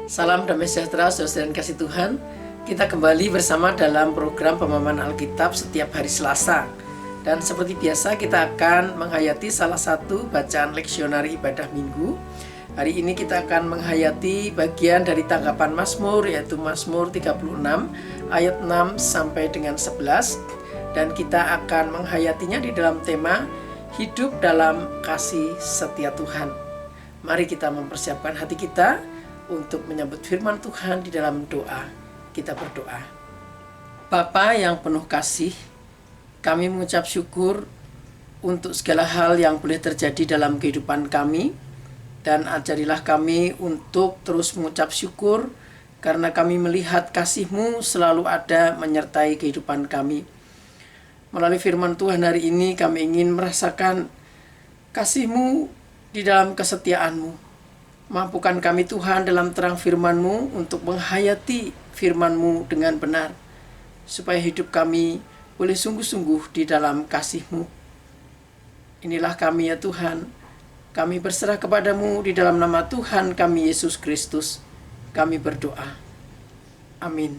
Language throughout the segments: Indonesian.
Salam damai sejahtera, saudara dan kasih Tuhan. Kita kembali bersama dalam program pemahaman Alkitab setiap hari Selasa. Dan seperti biasa kita akan menghayati salah satu bacaan leksionari ibadah minggu. Hari ini kita akan menghayati bagian dari tanggapan Mazmur, yaitu Mazmur 36 ayat 6 sampai dengan 11. Dan kita akan menghayatinya di dalam tema hidup dalam kasih setia Tuhan. Mari kita mempersiapkan hati kita untuk menyambut firman Tuhan di dalam doa. Kita berdoa. Bapa yang penuh kasih, kami mengucap syukur untuk segala hal yang boleh terjadi dalam kehidupan kami, dan ajarilah kami untuk terus mengucap syukur karena kami melihat kasih-Mu selalu ada menyertai kehidupan kami. Melalui firman Tuhan hari ini kami ingin merasakan kasih-Mu di dalam kesetiaan-Mu. Mampukan kami Tuhan dalam terang firman-Mu untuk menghayati firman-Mu dengan benar, supaya hidup kami boleh sungguh-sungguh di dalam kasih-Mu. Inilah kami ya Tuhan, kami berserah kepada-Mu di dalam nama Tuhan kami Yesus Kristus. Kami berdoa. Amin.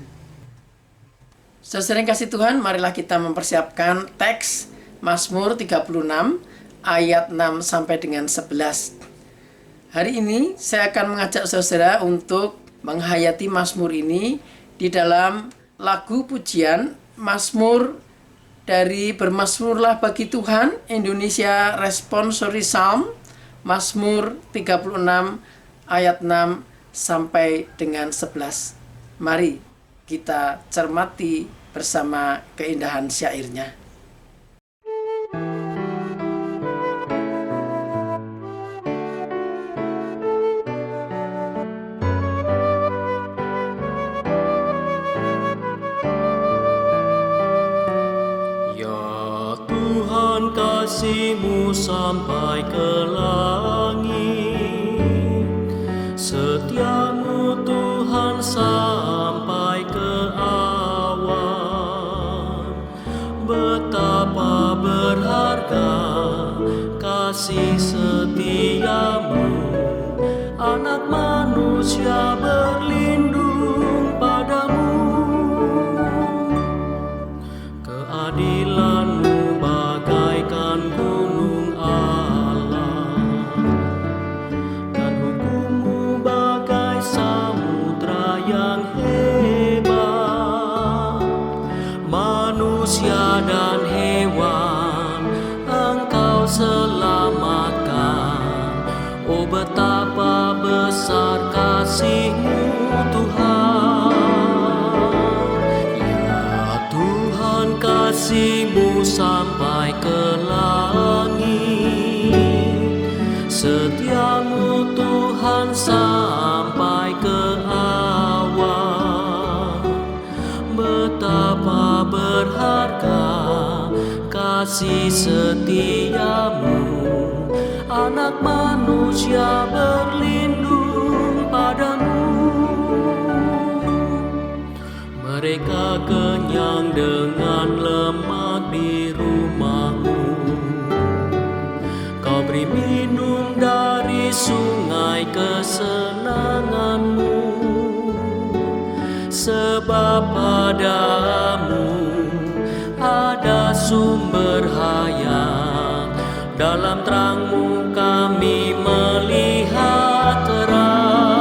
Saudara yang kasih Tuhan, marilah kita mempersiapkan teks Mazmur 36 ayat 6 sampai dengan 11. Hari ini saya akan mengajak saudara untuk menghayati Mazmur ini di dalam lagu pujian Mazmur dari Bermazmurlah bagi Tuhan Indonesia Responsory Psalm, Mazmur 36 ayat 6 sampai dengan 11. Mari kita cermati bersama keindahan syairnya. Kasih-Mu sampai ke langit, setia-Mu Tuhan sampai ke awan. Betapa berharga kasih setia-Mu, anak manusia berlindung padamu. Keadilan-Mu bagaikan gunung Allah, dan hukum-Mu bagai samudra yang hebat. Manusia dan hewan Engkau selamatkan. Oh betapa besar kasih-Mu Tuhan. Ya Tuhan, kasih-Mu sampai ke langit, setia-Mu Tuhan sampai ke awan. Betapa berharga kasih setia-Mu, anak manusia berlindung padamu. Mereka kenyang dengan lemak di rumah-Mu, Kau beri minum dari sungai kesenangan-Mu. Sebab pada-Mu ada sumber hayat, dalam terang-Mu kami melihat terang.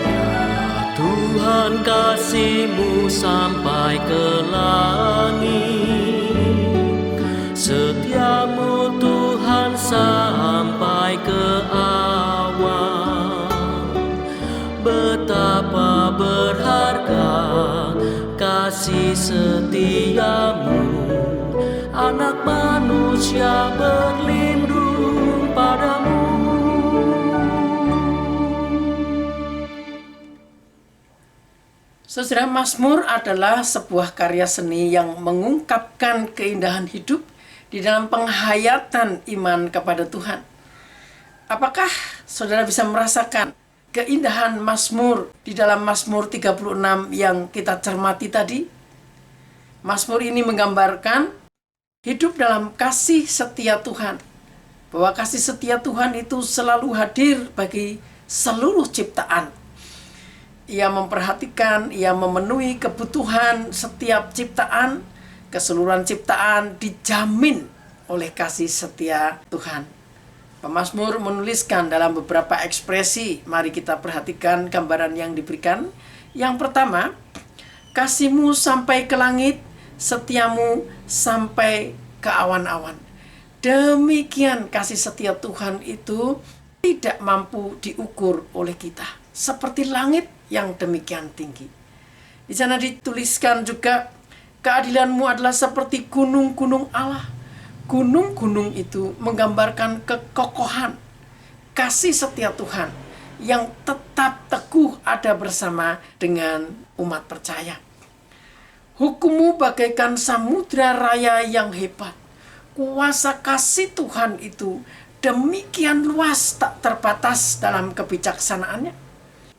Ya Tuhan, kasih-Mu sampai ke langit, setia-Mu Tuhan sampai ke awan. Betapa berharga kasih setia-Mu, anak manusia berlindung padamu. Saudara, Mazmur adalah sebuah karya seni yang mengungkapkan keindahan hidup di dalam penghayatan iman kepada Tuhan. Apakah saudara bisa merasakan keindahan Mazmur di dalam Mazmur 36 yang kita cermati tadi? Mazmur ini menggambarkan hidup dalam kasih setia Tuhan. Bahwa kasih setia Tuhan itu selalu hadir bagi seluruh ciptaan. Ia memperhatikan, ia memenuhi kebutuhan setiap ciptaan. Keseluruhan ciptaan dijamin oleh kasih setia Tuhan. Pemazmur menuliskan dalam beberapa ekspresi. Mari kita perhatikan gambaran yang diberikan. Yang pertama, kasih-Mu sampai ke langit, setiamu sampai ke awan-awan. Demikian kasih setia Tuhan itu tidak mampu diukur oleh kita. Seperti langit yang demikian tinggi. Di sana dituliskan juga, keadilan-Mu adalah seperti gunung-gunung Allah. Gunung-gunung itu menggambarkan kekokohan, kasih setia Tuhan yang tetap teguh ada bersama dengan umat percaya. Hukum-Mu bagaikan samudra raya yang hebat. Kuasa kasih Tuhan itu demikian luas tak terbatas dalam kebijaksanaannya.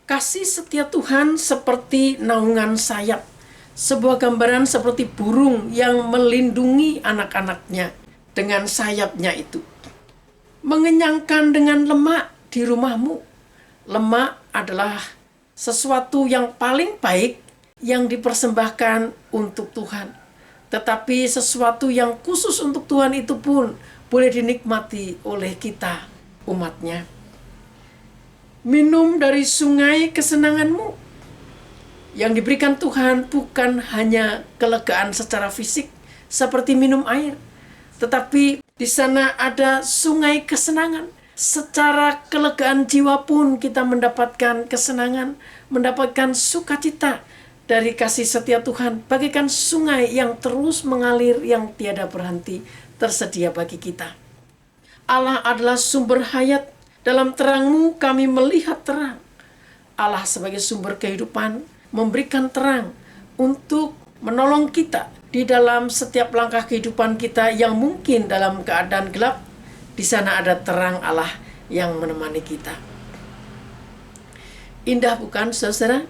Kasih setia Tuhan seperti naungan sayap. Sebuah gambaran seperti burung yang melindungi anak-anaknya dengan sayapnya itu. Mengenyangkan dengan lemak di rumah-Mu. Lemak adalah sesuatu yang paling baik yang dipersembahkan untuk Tuhan. Tetapi sesuatu yang khusus untuk Tuhan itu pun boleh dinikmati oleh kita, umat-Nya. Minum dari sungai kesenangan-Mu. Yang diberikan Tuhan bukan hanya kelegaan secara fisik seperti minum air, tetapi di sana ada sungai kesenangan. Secara kelegaan jiwa pun kita mendapatkan kesenangan, mendapatkan sukacita dari kasih setia Tuhan, bagaikan sungai yang terus mengalir yang tiada berhenti tersedia bagi kita. Allah adalah sumber hayat. Dalam terang-Mu kami melihat terang. Allah sebagai sumber kehidupan memberikan terang untuk menolong kita di dalam setiap langkah kehidupan kita yang mungkin dalam keadaan gelap. Di sana ada terang Allah yang menemani kita. Indah bukan, saudara?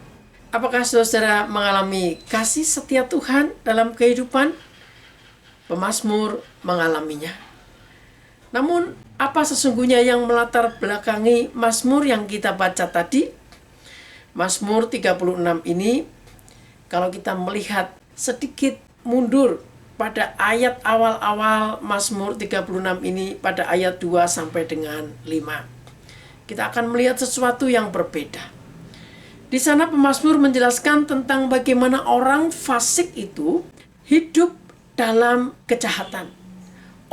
Apakah saudara mengalami kasih setia Tuhan dalam kehidupan? Pemazmur mengalaminya. Namun, apa sesungguhnya yang melatar belakangi Mazmur yang kita baca tadi? Mazmur 36 ini, kalau kita melihat sedikit mundur pada ayat awal-awal Mazmur 36 ini, pada ayat 2 sampai dengan 5. Kita akan melihat sesuatu yang berbeda. Di sana pemazmur menjelaskan tentang bagaimana orang fasik itu hidup dalam kejahatan.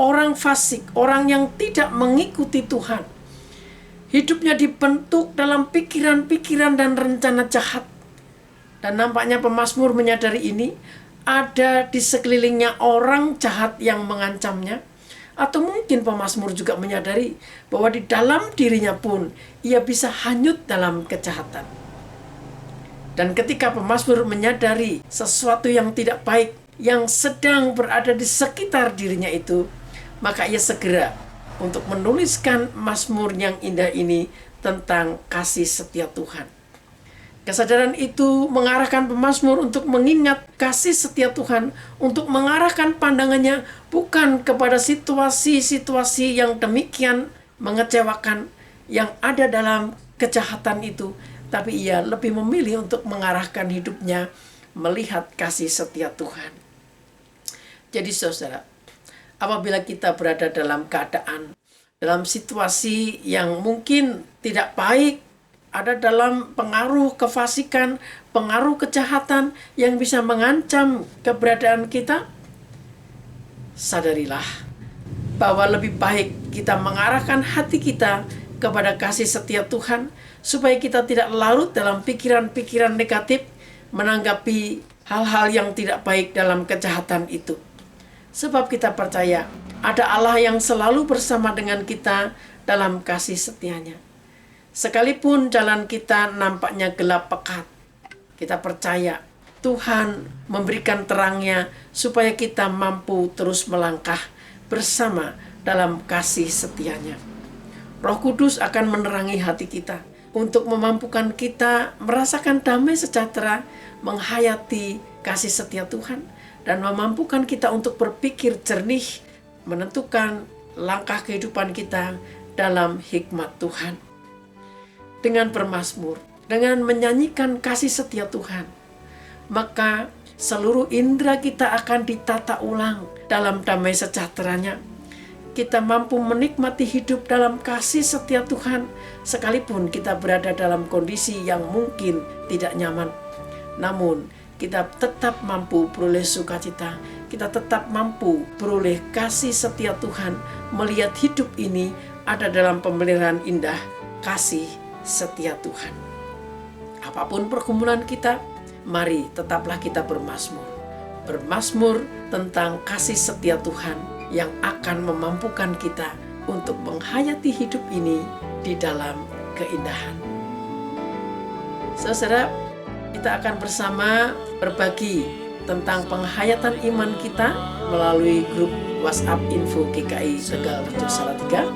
Orang fasik, orang yang tidak mengikuti Tuhan, hidupnya dibentuk dalam pikiran-pikiran dan rencana jahat. Dan nampaknya pemazmur menyadari ini, ada di sekelilingnya orang jahat yang mengancamnya. Atau mungkin pemazmur juga menyadari bahwa di dalam dirinya pun ia bisa hanyut dalam kejahatan. Dan ketika pemazmur menyadari sesuatu yang tidak baik yang sedang berada di sekitar dirinya itu, maka ia segera untuk menuliskan mazmur yang indah ini tentang kasih setia Tuhan. Kesadaran itu mengarahkan pemazmur untuk mengingat kasih setia Tuhan, untuk mengarahkan pandangannya bukan kepada situasi-situasi yang demikian mengecewakan yang ada dalam kejahatan itu, tapi ia lebih memilih untuk mengarahkan hidupnya melihat kasih setia Tuhan. Jadi saudara, apabila kita berada dalam keadaan, dalam situasi yang mungkin tidak baik, ada dalam pengaruh kefasikan, pengaruh kejahatan yang bisa mengancam keberadaan kita, sadarilah bahwa lebih baik kita mengarahkan hati kita kepada kasih setia Tuhan, supaya kita tidak larut dalam pikiran-pikiran negatif menanggapi hal-hal yang tidak baik dalam kejahatan itu. Sebab kita percaya ada Allah yang selalu bersama dengan kita dalam kasih setianya. Sekalipun jalan kita nampaknya gelap pekat, kita percaya Tuhan memberikan terangnya supaya kita mampu terus melangkah bersama dalam kasih setianya. Roh Kudus akan menerangi hati kita untuk memampukan kita merasakan damai sejahtera, menghayati kasih setia Tuhan, dan memampukan kita untuk berpikir jernih, menentukan langkah kehidupan kita dalam hikmat Tuhan. dengan bermazmur, dengan menyanyikan kasih setia Tuhan, maka seluruh indera kita akan ditata ulang dalam damai sejahteranya. Kita mampu menikmati hidup dalam kasih setia Tuhan, sekalipun kita berada dalam kondisi yang mungkin tidak nyaman. Namun, kita tetap mampu beroleh sukacita, kita tetap mampu beroleh kasih setia Tuhan, melihat hidup ini ada dalam pemeliharaan indah kasih setia Tuhan. Apapun pergumulan kita, mari tetaplah kita bermazmur. Bermazmur tentang kasih setia Tuhan yang akan memampukan kita untuk menghayati hidup ini di dalam keindahan. Saudara, kita akan bersama berbagi tentang penghayatan iman kita melalui grup WhatsApp Info GKI Tegal Rejo Salatiga.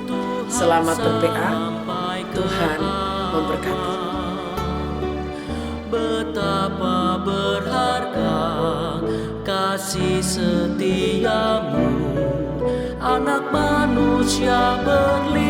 Selamat ber-PA, Tuhan memberkati. Betapa berharga kasih setiamu, anak manusia berlimpah.